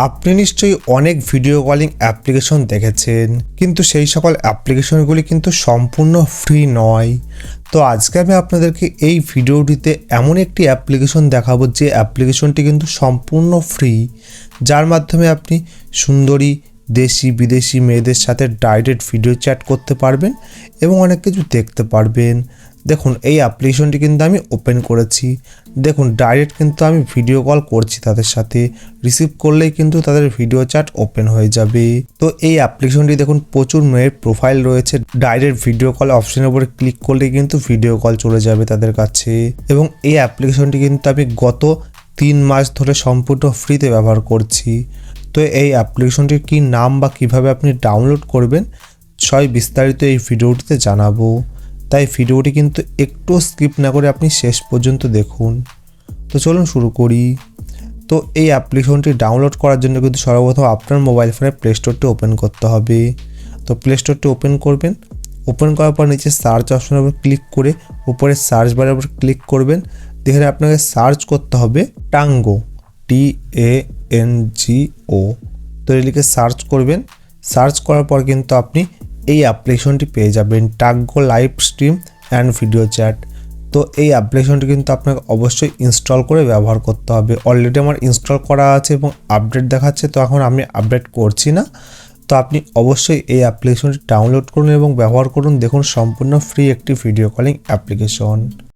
আপনি নিশ্চয়ই অনেক ভিডিও কলিং অ্যাপ্লিকেশন দেখেছেন, কিন্তু সেই সকল অ্যাপ্লিকেশনগুলি কিন্তু সম্পূর্ণ ফ্রি নয়। তো আজকে আমি আপনাদেরকে এই ভিডিওটিতে এমন একটি অ্যাপ্লিকেশন দেখাবো যে অ্যাপ্লিকেশনটি কিন্তু সম্পূর্ণ ফ্রি, যার মাধ্যমে আপনি সুন্দরী দেশি বিদেশি মেয়েদের সাথে ডাইরেক্ট ভিডিও চ্যাট করতে পারবেন এবং অনেক কিছু দেখতে পারবেন। দেখুন, এই অ্যাপ্লিকেশনটি কিন্তু আমি ওপেন করেছি। দেখুন, ডাইরেক্ট কিন্তু আমি ভিডিও কল করছি তাদের সাথে, রিসিভ করলেই কিন্তু তাদের ভিডিও চ্যাট ওপেন হয়ে যাবে। তো এই অ্যাপ্লিকেশনটি দেখুন প্রচুর মেয়ের প্রোফাইল রয়েছে, ডাইরেক্ট ভিডিও কল অপশনের উপরে ক্লিক করলেই কিন্তু ভিডিও কল চলে যাবে তাদের কাছে। এবং এই অ্যাপ্লিকেশনটি কিন্তু আমি গত 3 মাস ধরে সম্পূর্ণ ফ্রিতে ব্যবহার করছি। তো এই অ্যাপ্লিকেশনটির কী নাম বা কিভাবে আপনি ডাউনলোড করবেন সব বিস্তারিত এই ভিডিওটিতে জানাবো, তাই ভিডিওটি কিন্তু একটু স্কিপ না করে আপনি শেষ পর্যন্ত দেখুন। তো চলুন শুরু করি। তো এই অ্যাপ্লিকেশনটি ডাউনলোড করার জন্য কিন্তু সর্বপ্রথম আপনার মোবাইল ফোনে প্লে স্টোরটি ওপেন করতে হবে। তো প্লে স্টোরটি ওপেন করবেন, ওপেন করার পর নিচে সার্চ অপশনের উপর ক্লিক করে উপরে সার্চ বারের উপর ক্লিক করবেন। এখানে আপনাকে সার্চ করতে হবে টাঙ্গো, TANGO। তো এই লিখে সার্চ করবেন। সার্চ করার পর কিন্তু আপনি এই অ্যাপ্লিকেশনটি পেয়ে যাবেন, tango live stream and video chat. তো এই অ্যাপ্লিকেশনটি কিন্তু আপনাকে অবশ্যই ইনস্টল করে ব্যবহার করতে হবে। অলরেডি আমার ইনস্টল করা আছে এবং আপডেট দেখাচ্ছে, তো এখন আমি আপডেট করছি না। তো আপনি অবশ্যই এই অ্যাপ্লিকেশনটি ডাউনলোড করুন এবং ব্যবহার করুন। দেখুন, সম্পূর্ণ ফ্রি একটি ভিডিও কলিং অ্যাপ্লিকেশন।